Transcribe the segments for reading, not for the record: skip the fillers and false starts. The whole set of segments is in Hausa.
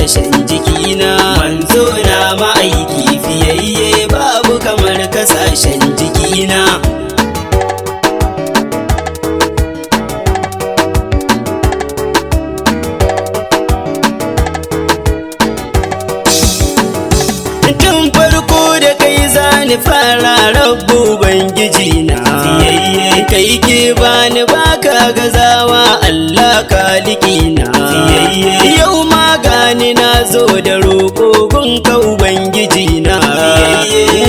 kasashen jikina. Manzo na ma'aiki fiyayye babu kamar kasashen jikina. Tun farko da kai zani fara rabbu bangiji na. Fiyayye kai ke bani baka gazawa Allah kalikina. Fiyayye yau ma gani na zo da roƙo gunka ubangiji na.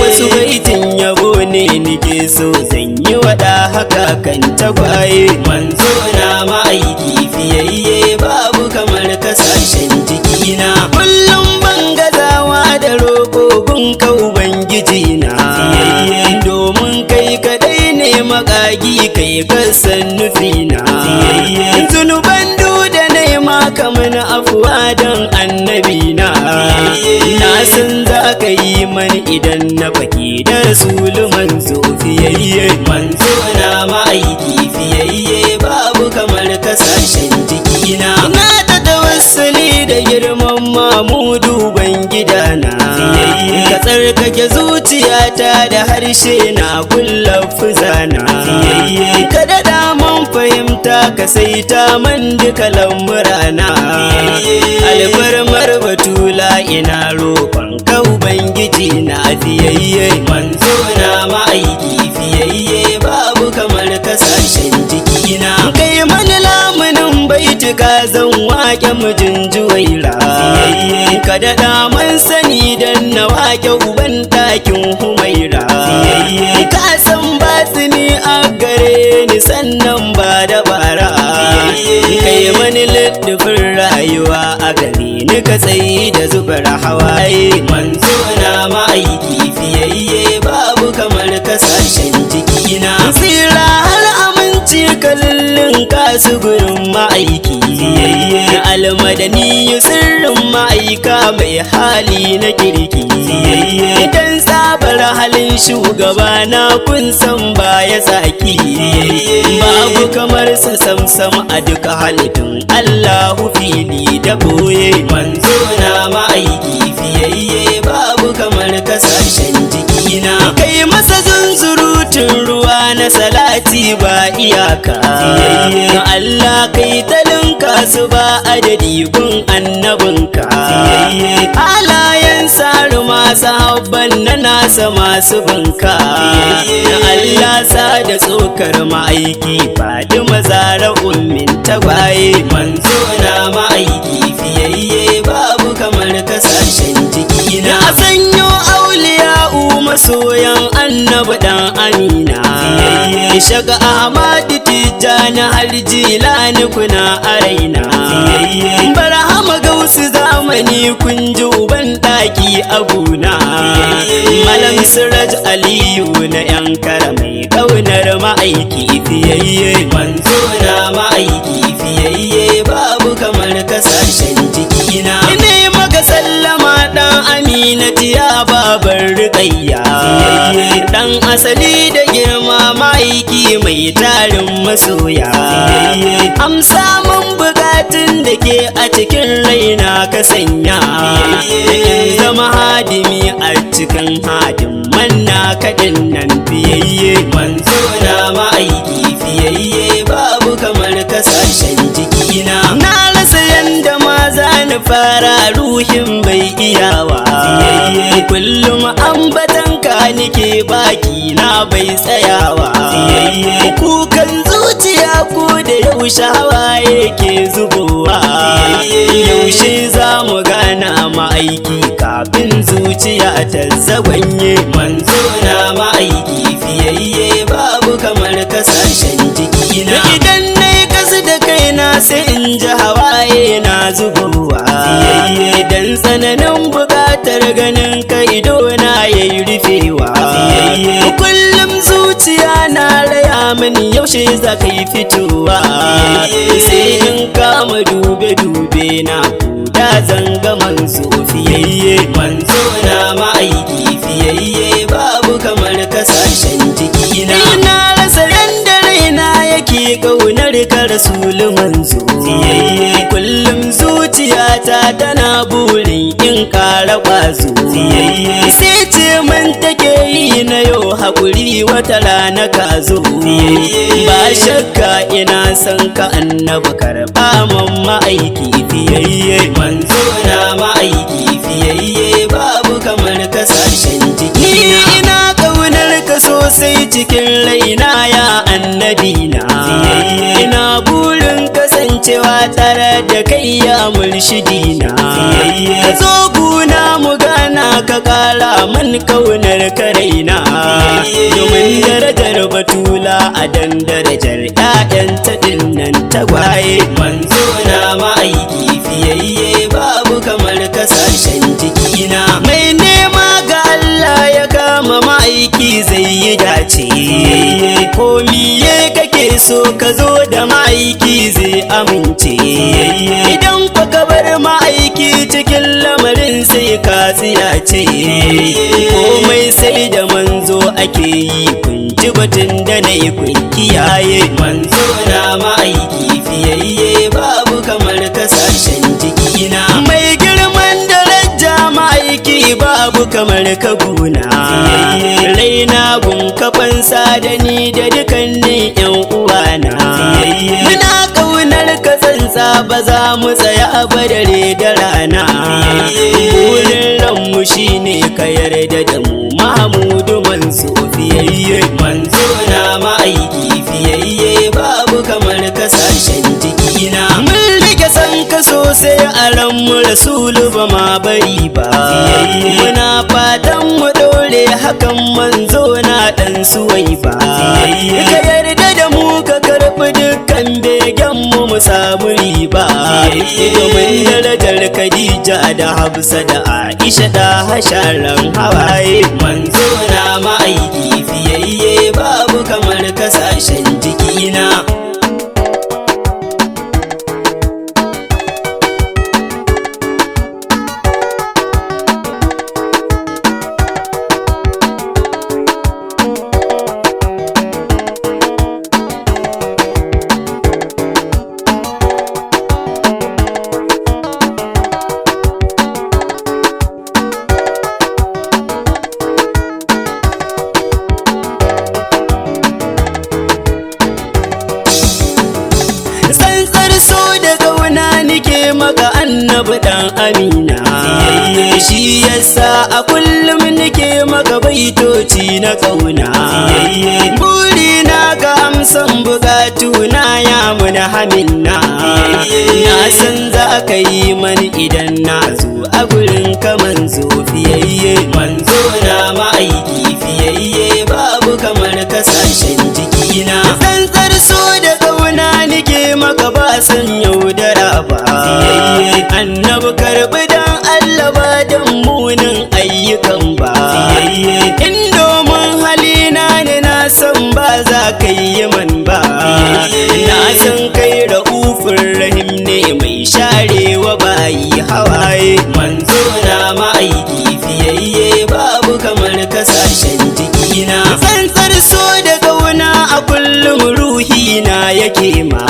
Wasu baitin yabo ne nike so zan yi wada haka kan tagwaye. Manzo na ma'aiki fiyayye babu kamar kasashen jikina. Kullum ban gazawa da roƙo gunka ubangiji na. Domin kai kadai ne makagi kai kasan nufina. Zunuban da nema kamar afuwa don annabi na. Na san za ka yi mani idan na faki da rasulu manzo fiyayye. Manzo na ma'aiki fiyayye babu kamar kasashen jikina. Na ta tawassuli da girman mamudu bangidana. Ka tsarkake zuciyata da harshe na kullum fuzana. Ka daɗa man fahimta ka saita man duka lamurana. Alfarmar batula ina roƙon ka ubangiji na fiyayye. Manzo na ma'aiki fiyayye babu kamar kasashen jikina. Kai mani lamunin baituka zan waƙe mijin juwaira. Ka daɗa man sani dan na waƙe uban ɗakin humaira. Ka san batini a gare ni sannan ba da bara. Kai mani littafin rayuwa a gare ni ka tsayi da zubar hawaye. Manzo na ma'aiki fiyayye babu kamar kasashen jikina. Tsira har aminci kallon kasu gurin ma'aiki. Almadani sirrin ma'aika mai hali na kirki. Idan tsabar halin shugaba na kun san baya tsaki. Babu kamar sa samsam a duka halittun Allahu fili da boye. Manzo na ma'aiki fiyayye babu kamar kasashen jikina. Kai masa zunzurutun ruwa na salati ba iyaka. Allah kai talinka su ba adadi gun annabinka. Halayen saru masu habban na nasa masu binka. Allah sa da tsokar ma'aiki faɗi mazara ummin tagwaye. Manzo na ma'aiki fiyayye babu kamar kasashen jikina. Na sanyo auliya'u masoyan annabi dan amina. Shaga Ahmadu Tijjani har Jilani kuna a raina. Barhama Gausu zamani kun ji uban ɗaki a guna. Malam Siraj Aliyu na yan kara mai ƙaunar ma'aiki fiyayye. Manzo na ma'aiki fiyayye babu kamar kasashen jikina. Ine maka sallama ɗan Aminatu ya babar Rukayya. Dan asali da girma ma'aiki mai tarin masoya. Amsa mun bukatun da ke a cikin raina ka sanya. In zama hadimi a cikin hadiman na kaɗin nan fiyayye. Manzo na ma'aiki fiyayye babu kamar kasashen jikina. Na rasa yanda ma za ni fara ruhin bai iyawa. Kullum ambatanka nike baki na bai tsayawa. Kukan zuciya ko da yaushe hawaye ke zubowa. Yaushe za mu gana ma'aiki kafin zuciya ta zagwanye. Manzo na ma'aiki fiyayye babu kamar kasashen jikina. Idan na yi kasu da kaina sai in ji hawaye na zubowa. Idan tsananin bukatar ganin ka ido na yayi rufewa. Kullum zuciya na raya mini yaushe za ka yi fitowa. Sai in kama dube-dube na da zanga manzo fiyayye. Manzo na ma'aiki fiyayye babu kamar kasashen jikina. Ina rasa yanda raina yake ƙaunar ka rasulu manzo. Kullum zuciyata tana buɗe in ƙara ƙwazo. Sai ce man take yi na yau haƙuri wata rana ka zo. Ba shakka ina son ka annabi karɓa man ma'aiki fiyayye. Manzo na ma'aiki fiyayye babu kamar kasashen jiki. Ni ina ƙaunar ka sosai cikin raina ya annabi na. Ina burin kasancewa tare da kai ya murshidina. Ka zo guna mu gana ka ƙara man kaunar ka raina. Domin darajar batula a dan darajar ƴaƴan ta dinnan tagwaye. Manzo na ma'aiki fiyayye babu kamar kasashen jikina. Mai nema ga Allah ya kama ma'aiki zai yi dace. Ko miye kake so ka zo da ma'aiki zai amince. Idan ka bar ma'aiki cikin lamarin sai ka tsiyace. Komai sai da manzo ake yi kun ji batun da na yi kun kiyaye. Manzo na ma'aiki fiyayye babu kamar kasashen jikina. Mai girman daraja ma'aiki babu kamar ka guna. Raina gun kafansa da ni da dukannin yan uwana. Muna ƙaunar ka tsantsa ba za mu tsaya ba dare da rana. Burin ranmu shine ka yarda da mu Mahmudu manzo fiyayye. Manzo na ma'aiki fiyayye babu kamar kasashen jikina. Mun rike san ka sosai a ranmu Rasulu ba ma bari ba. Muna fatan mu dole hakan manzo na dan suwai ba. Ka yarda da mu ka karɓi dukkan begen mu samu riba. Domin darajar Khadija da Hafsa da Aisha da hasharan hawaye. Manzo na ma'aiki fiyayye babu kamar kasashen jikina. Maka annabi dan amina. Shi yasa a kullum nake maka baitoci na kauna. Burina ga amsan bukatu na ya muna haminna. Na san za ka yi mani idan na zo a gurin ka manzo fiyayye. Manzo na ma'aiki fiyayye babu kamar kasashen jikina. Tsantsar so da kauna nake maka ba san yaudara ba. Annabi karɓi dan Allah ba dan munin ayyukan ba. In domin halina ne na san ba za ka yi man ba. Na san kai ra'ufin rahim ne mai sharewa bayi hawaye. Manzo na ma'aiki fiyayye babu kamar kasashen jikina. Tsantsar so da kauna a kullum ruhina yake ma.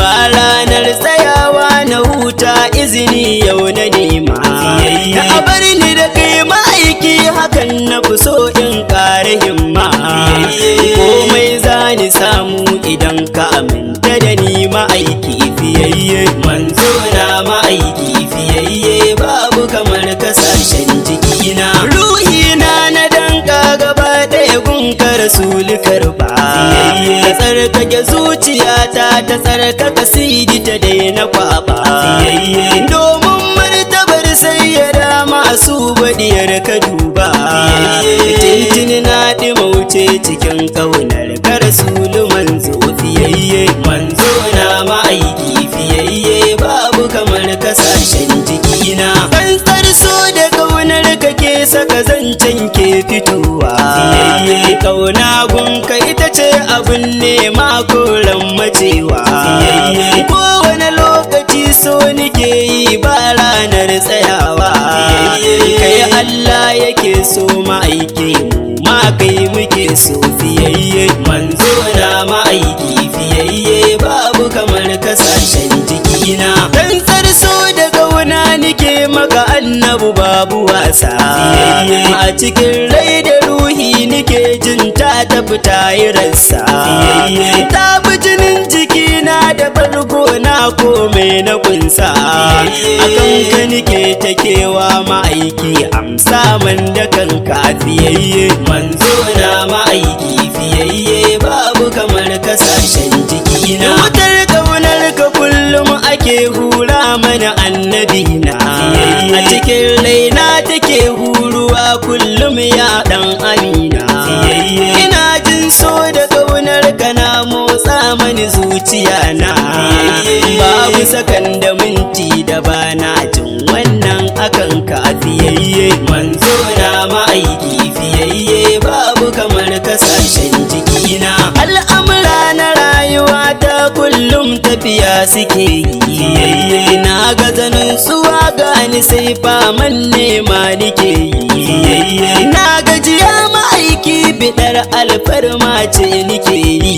Ba ranar tsayawa na huta izini yau na nema. A bar ni da kai ma'aiki hakan na fi so in ƙara himma. Komai za ni samu idan ka aminta da ni ma'aiki fiyayye. Manzo na ma'aiki fiyayye babu kamar kasashen jikina. Ruhina na danka gaba ɗaya gunka Rasulu karba. Ka tsarkake zuciyata ta tsarkaka sidi ta daina kwaba. Domin martabar sai ya dama su badiyar ka duba. Tintini na ɗimauce cikin ƙaunar ka Rasulu manzo fiyayye. Manzo na ma'aiki fiyayye babu kamar kasashen jikina. Tsantsar so da ƙaunar ka ke saka zancen ke fitowa. Ƙauna gunka ita ce abin nema koran macewa. Kowane lokaci so nike yi ba ranar tsayawa. Kai Allah yake so ma'aike mu ma kai muke so fiyayye. Manzo na ma'aiki fiyayye babu kamar kasashen jikina. Tsantsar so da ƙauna nike maka annabu babu wasa a cikin rai da ruhi nike jin ta tafi tayirarsa ta bi jinin jikina da bargo na komai na kunsa akan ka nike ta kewa ma'aiki amsa man da kanka fiyayye manzo na ma'aiki fiyayye babu kamar kasashen jikina wutar kaunar ka kullum ake hura mana annabina a cikin raina take huruwa kullum ya dan amina ina jin so da kaunar ka na motsa mani zuciya na babu sakan da minti da bana jin wannan akan ka fiyayye manzo na ma'aiki fiyayye babu kamar kasashen jikina al'amura na rayuwa ta kullum tafiya suke yi na ga zanen suwa gani sai faman nema nike yi na gajiya ma'aiki bidar alfarma ce nike yi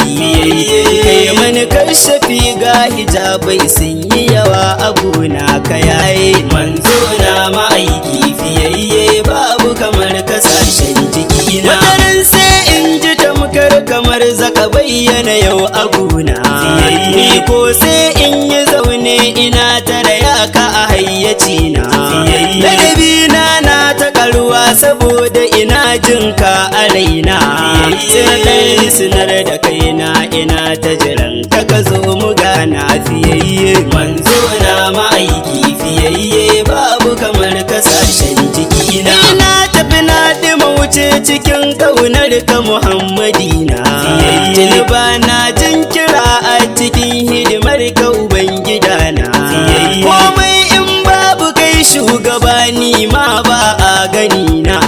kai mani kashafi ga hijabai sun yi yawa abuna ka yaye manzo na ma'aiki fiyayye babu kamar kasashen jikina wataran sai in ji tamkar kamar zaka bayyana yau abuna ni ko sai in yi zaune ina tare ya ka a hayyaci na ladabina na ta karuwa saboda ina jin ka a raina sai ɗan sinar da kaina ina ta jiran ka zo mu gana fiyayye manzo na ma'aiki fiyayye babu kamar kasashen jikina ina tafi na dima wuce cikin kaunar ka muhammadina tuni ba na jin kira a cikin hidimar ka ubangidana komai in babu kai shugabani ma ba a gani na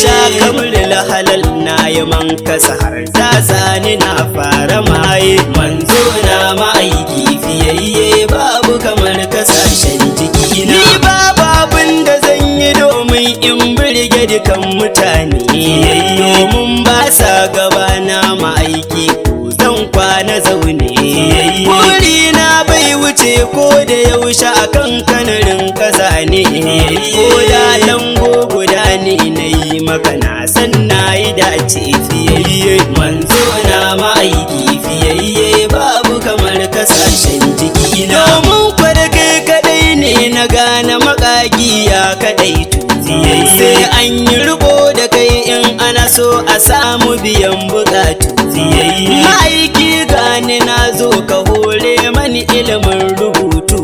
sha kamar halal na yi man kasa har ta sani na fara maye manzo na ma'aiki fiyayye babu kamar kasashen jikina ni babu abin da zan yi domin in birge dukan mutane domin ba sa gabana ma'aiki ko zan kwana zaune burina bai wuce ko da yaushe akan kanarin kasa ne ko da lambo guda ne na yi maka na san na yi dace fiyayye manzo na ma'aiki fiyayye babu kamar kasashen jikina domin kwada kai kadai ne na gane makagiya kadai sai an yi riko da kai in ana so a samu biyan bukatu ma'aiki gani na zo ka hore mani ilimin rubutu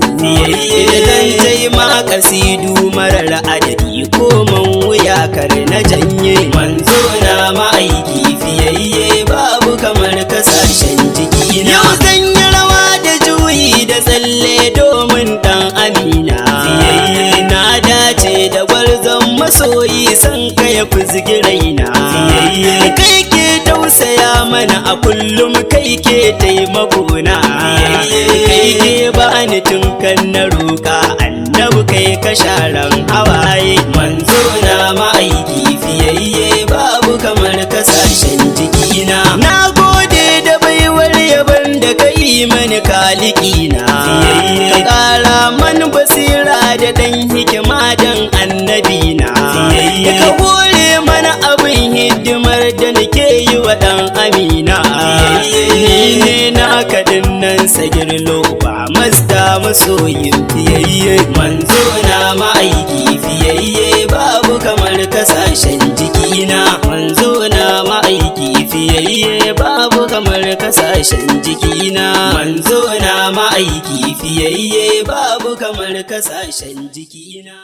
idan tai ma kasidu marar adadi ko man wuya kar na janye manzo na ma'aiki fiyayye babu kamar kasashen jikina yau zan yi rawa da juyi da tsalle domin dan amina na dace da gwarzon masoyi san ka ya fuzgi raina kai ke tausaya mana a kullum kai ke taimako na kai ke bani tun kan na roƙa annabi kai ka sharan hawaye manzo na ma'aiki fiyayye babu kamar kasashen jikina na gode da baiwar yaban da kai mani kalikina ka ƙara man basira da ɗan hikima dan annabina ka hore mana abin hidimar da nake yi wa ɗan amina ni ne na kaɗin nan sagirlo ba masta masoyin fiyayye manzo na ma'aiki fiyayye babu kamar kasashen jikina manzo na ma'aiki fiyayye babu kamar kasashen jikina manzo na ma'aiki fiyayye babu kamar kasashen jikina